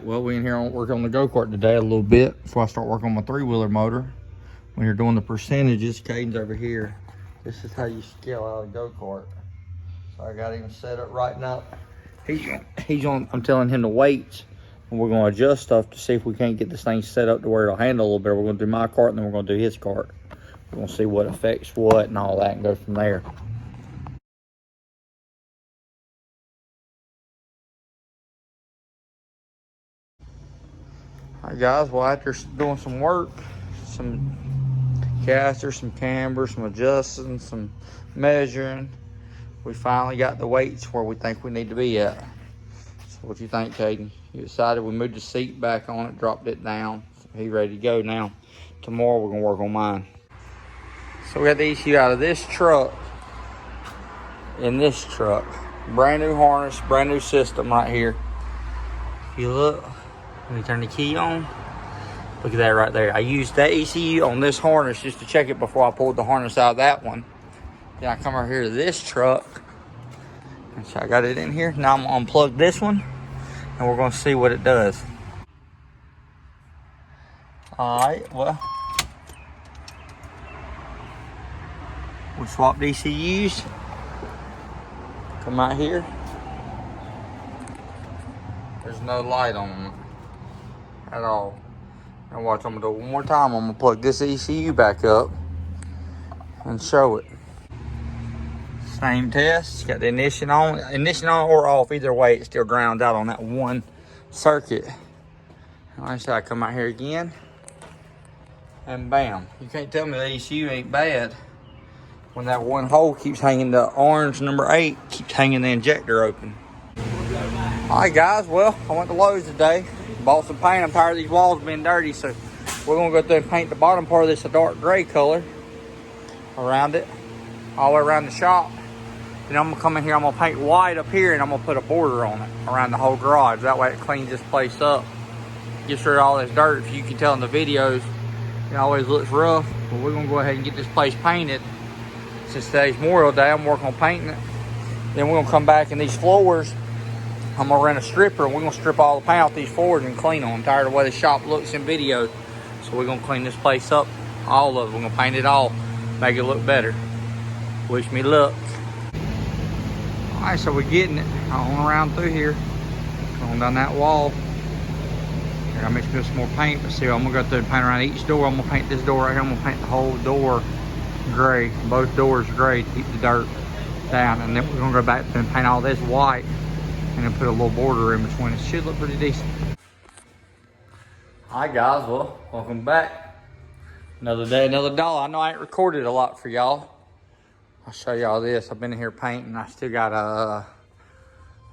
Well, we in here on work on the go-kart today a little bit before I start working on my three-wheeler motor. When you're doing the percentages, Caden's over here. This is how you scale out a go-kart. So I got him set up right now. He's on, I'm telling him the weights, and we're gonna adjust stuff to see if we can't get this thing set up to where it'll handle a little better. We're gonna do my cart and then we're gonna do his cart. We're gonna see what affects what and all that and go from there. Alright guys, well after doing some work, some casters, some cambers, some adjusting, some measuring, we finally got the weights where we think we need to be at. So what you think, Caden? You decided we moved the seat back on it, dropped it down. So he's ready to go now. Tomorrow we're gonna work on mine. So we got the ECU out of this truck in this truck. Brand new harness, brand new system right here. If you look, let me turn the key on. Look at that right there. I used that ECU on this harness just to check it before I pulled the harness out of that one. Then I come over here to this truck. And so I got it in here. Now I'm gonna unplug this one and we're gonna see what it does. All right, well, we swapped ECUs. Come out here. There's no light on them at all. Now watch, I'm gonna do it one more time. I'm gonna plug this ECU back up and show it. Same test, got the ignition on or off, either way it's still ground out on that one circuit. And like I said, I come out here again and bam. You can't tell me the ECU ain't bad when that one hole keeps hanging, the orange number 8 keeps hanging the injector open. All right guys, well, I went to Lowe's today, bought some paint. I'm tired of these walls being dirty, so we're gonna go through and paint the bottom part of this a dark gray color around it, all the way around the shop. Then I'm gonna come in here, I'm gonna paint white up here and I'm gonna put a border on it around the whole garage. That way it cleans this place up, gets rid of all this dirt. If you can tell in the videos, it always looks rough, but we're gonna go ahead and get this place painted. Since today's Memorial Day, I'm working on painting it. Then we're gonna come back and these floors, I'm gonna rent a stripper and we're gonna strip all the paint off these floors and clean them. I'm tired of the way the shop looks in videos. So we're gonna clean this place up, all of it. We're gonna paint it all, make it look better. Wish me luck. All right, so we're getting it on around through here, going down that wall. I gotta mix me with some more paint, but see, I'm gonna go through and paint around each door. I'm gonna paint this door right here. I'm gonna paint the whole door gray, both doors gray to keep the dirt down. And then we're gonna go back and paint all this white and then put a little border in between. It should look pretty decent. Hi guys, well, welcome back. Another day, another dollar. I know I ain't recorded a lot for y'all. I'll show y'all this. I've been in here painting. I still gotta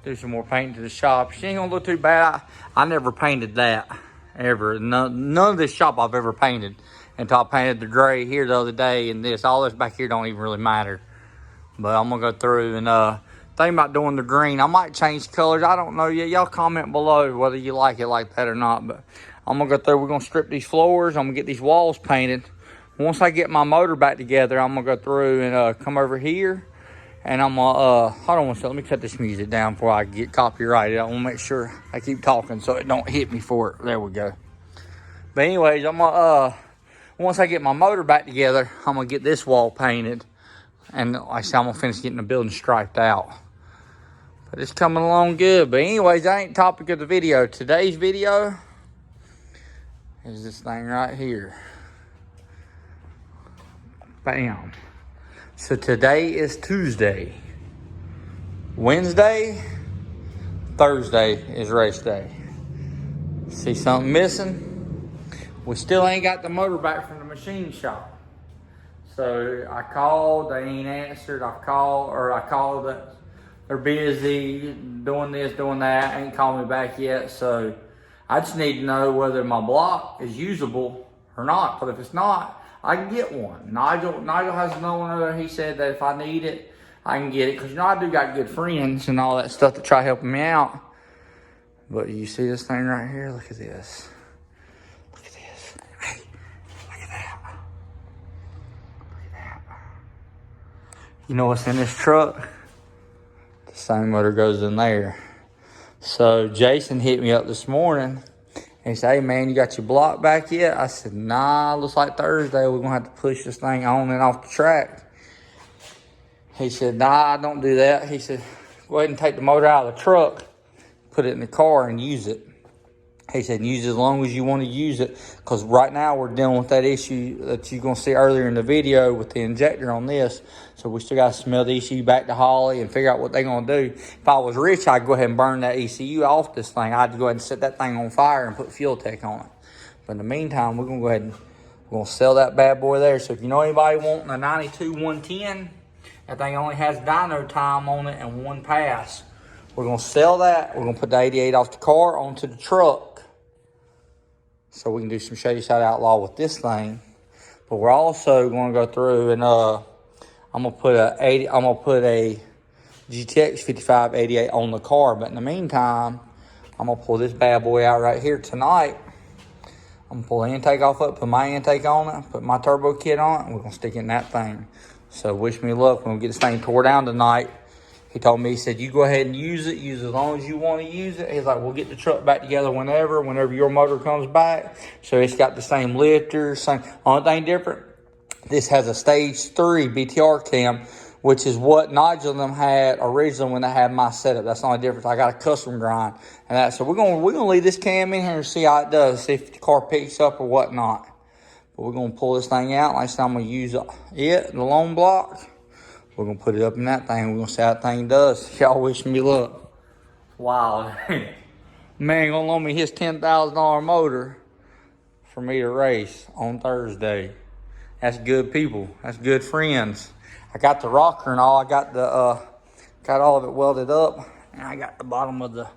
do some more painting to the shop. She ain't gonna look too bad. I never painted that, ever. None of this shop I've ever painted until I painted the gray here the other day, and this. All this back here don't even really matter. But I'm gonna go through and think about doing the green. I might change colors. I don't know yet. Y'all comment below whether you like it like that or not. But I'm gonna go through. We're gonna strip these floors. I'm gonna get these walls painted. Once I get my motor back together, I'm gonna go through and come over here, and I'm gonna hold on one second. Let me cut this music down before I get copyrighted. I want to make sure I keep talking so it don't hit me for it. There we go. But anyways, I'm gonna once I get my motor back together, I'm gonna get this wall painted, and like I said, I'm gonna finish getting the building striped out. But it's coming along good. But anyways, that ain't the topic of the video. Today's video is this thing right here. Bam. So today is Tuesday. Wednesday, Thursday is race day. See something missing? We still ain't got the motor back from the machine shop. So I called, they ain't answered. I called that they're busy doing this, doing that, ain't called me back yet. So I just need to know whether my block is usable or not. But if it's not, I can get one. Nigel has no one other. He said that if I need it, I can get it. Cause I do got good friends and all that stuff to try helping me out. But you see this thing right here? Look at this. Look at this. Hey, look at that. You know what's in this truck? The same motor goes in there. So Jason hit me up this morning and he said, hey man, you got your block back yet? I said, nah, looks like Thursday we're gonna have to push this thing on and off the track. He said, nah, I don't do that. He said, go ahead and take the motor out of the truck, put it in the car and use it. He said, use it as long as you want to use it. Because right now we're dealing with that issue that you're going to see earlier in the video with the injector on this. So we still got to smell the ECU back to Holly and figure out what they're going to do. If I was rich, I'd go ahead and burn that ECU off this thing. I'd go ahead and set that thing on fire and put fuel tech on it. But in the meantime, we're going to go ahead and we're going to sell that bad boy there. So if you know anybody wanting a 92 110, that thing only has dyno time on it and one pass. We're going to sell that. We're going to put the 88 off the car onto the truck. So we can do some Shady Side Outlaw with this thing. But we're also going to go through and I'm gonna put a GTX 5588 on the car. But in the meantime, I'm gonna pull this bad boy out right here tonight. I'm gonna pull the intake off it, put my intake on it, put my turbo kit on it, and we're gonna stick it in that thing. So wish me luck when we get this thing tore down tonight. He told me, he said, you go ahead and use it as long as you want to use it. He's like, we'll get the truck back together whenever your motor comes back. So it's got the same lifter, only thing different, this has a stage 3 BTR cam, which is what Nigel and them had originally when they had my setup. That's the only difference. I got a custom grind and that. So we're gonna leave this cam in here and see how it does, see if the car picks up or whatnot. But we're gonna pull this thing out. Like I said, I'm gonna use the loan block. We're going to put it up in that thing. We're going to see how that thing does. Y'all wish me luck. Wow. Man going to loan me his $10,000 motor for me to race on Thursday. That's good people. That's good friends. I got the rocker and all. I got got all of it welded up. And I got the bottom of the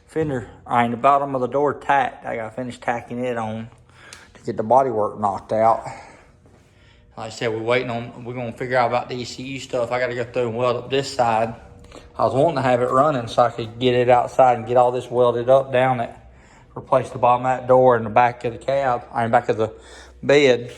fender, the bottom of the door tacked. I got to finish tacking it on to get the bodywork knocked out. Like I said, we're going to figure out about the ECU stuff. I got to go through and weld up this side. I was wanting to have it running so I could get it outside and get all this welded up down it. Replace the bottom of that door and the back of the cab, back of the bed.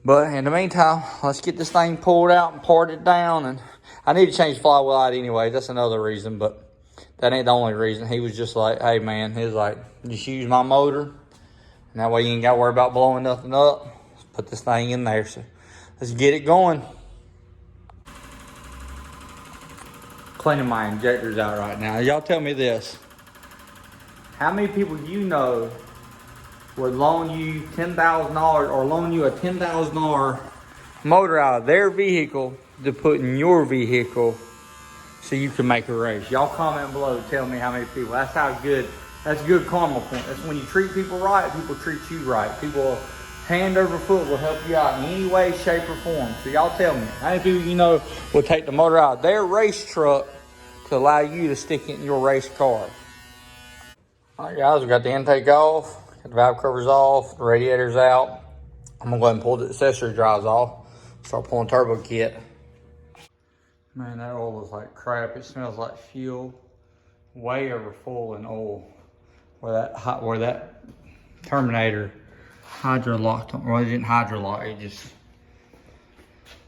But in the meantime, let's get this thing pulled out and part it down. And I need to change the flywheel out anyway. That's another reason, but that ain't the only reason. He was just like, hey man, he was like, just use my motor. And that way you ain't got to worry about blowing nothing up. Put this thing in there, so let's get it going. Cleaning my injectors out right now. Y'all tell me this. How many people you know would loan you $10,000 or loan you a $10,000 motor out of their vehicle to put in your vehicle so you can make a race? Y'all comment below, tell me how many people. That's good karma point. That's when you treat people right, people treat you right. People hand over foot will help you out in any way, shape, or form. So y'all tell me, how many people you know will take the motor out of their race truck to allow you to stick it in your race car? All right, guys, we got the intake off, got the valve covers off, the radiator's out. I'm gonna go ahead and pull the accessory drives off, start pulling turbo kit. Man, that oil is like crap. It smells like fuel, way over full in oil. Where that Terminator hydro locked on, well, it didn't hydro lock, it just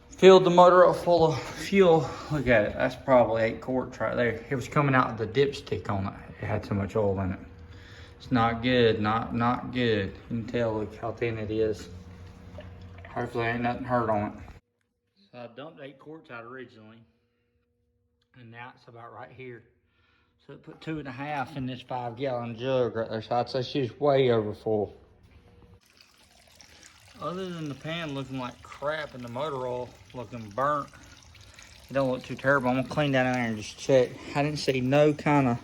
filled the motor up full of fuel. Look at it, that's probably 8 quarts right there. It was coming out with the dipstick on it. It had too much oil in it. It's not good, not good. You can tell, look how thin it is. Hopefully ain't nothing hurt on it. So I dumped 8 quarts out originally, and now it's about right here. So it put 2.5 in this 5-gallon jug right there. So I'd say she's way over full. Other than the pan looking like crap and the motor oil looking burnt, it don't look too terrible. I'm gonna clean that in there and just check. I didn't see no kind of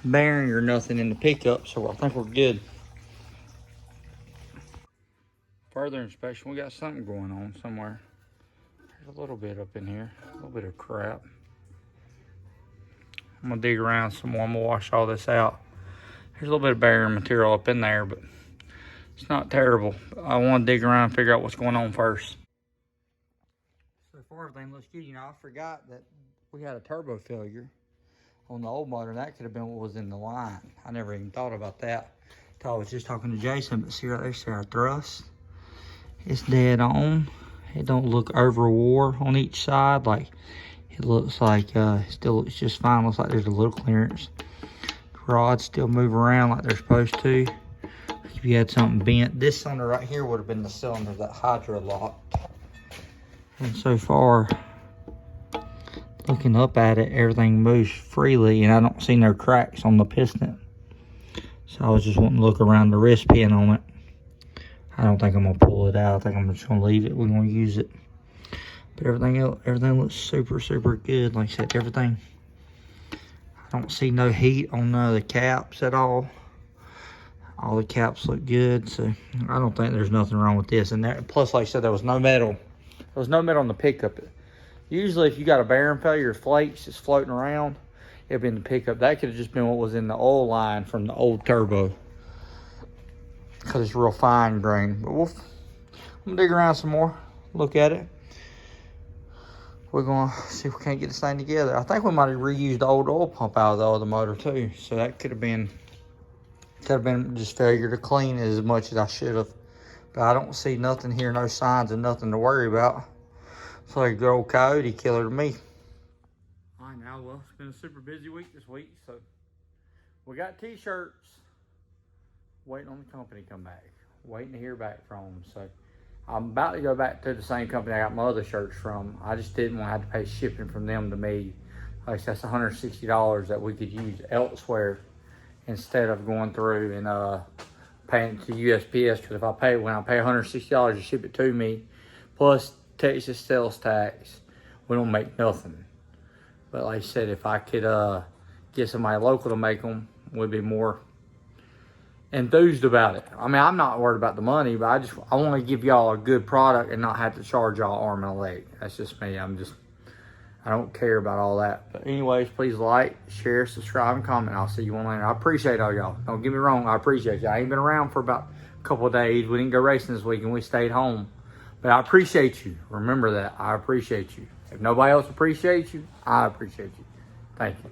bearing or nothing in the pickup, so I think we're good. further inspection, we got something going on somewhere. There's a little bit up in here, a little bit of crap. I'm gonna dig around some more. I'm gonna wash all this out. There's a little bit of bearing material up in there, but it's not terrible. I want to dig around and figure out what's going on first. So far, everything looks good. You know, I forgot that we had a turbo failure on the old motor. That could have been what was in the line. I never even thought about that. I was just talking to Jason, but see right there, see our thrust? It's dead on. It don't look overwore on each side. Like, it looks like, still looks just fine. Looks like there's a little clearance. The rods still move around like they're supposed to. If you had something bent, this cylinder right here would have been the cylinder that hydro locked. And so far, looking up at it, everything moves freely, and I don't see no cracks on the piston. So I was just wanting to look around the wrist pin on it. I don't think I'm gonna pull it out. I think I'm just gonna leave it. We're gonna use it. But everything else, everything looks super, super good. Like I said, everything. I don't see no heat on none of the caps at all. All the caps look good, so I don't think there's nothing wrong with this. And there, plus, like I said, there was no metal. There was no metal on the pickup. Usually, if you got a bearing failure, flakes just floating around, it'd be in the pickup. That could have just been what was in the oil line from the old turbo, because it's real fine grain. But I'm gonna dig around some more, look at it. We're gonna see if we can't get this thing together. I think we might have reused the old oil pump out of the other motor too. So that could have been just failure to clean it as much as I should have. But I don't see nothing here, no signs of nothing to worry about. It's like a good old coyote killer to me. All right, now, well, it's been a super busy week this week. So we got t-shirts. Waiting on the company to come back. Waiting to hear back from them. So I'm about to go back to the same company I got my other shirts from. I just didn't want to have to pay shipping from them to me. Like that's $160 that we could use elsewhere instead of going through and paying to USPS. Because if I pay, when I pay $160 to ship it to me, plus Texas sales tax, we don't make nothing. But like I said, if I could get somebody local to make them, we'd be more enthused about it. I mean, I'm not worried about the money, but I want to give y'all a good product and not have to charge y'all arm and a leg. That's just me. I don't care about all that. But anyways, please like, share, subscribe, and comment. I'll see you on later. I appreciate all y'all. Don't get me wrong, I appreciate you. I ain't been around for about a couple of days. We didn't go racing this week and we stayed home. But I appreciate you. Remember that. I appreciate you. If nobody else appreciates you, I appreciate you. Thank you.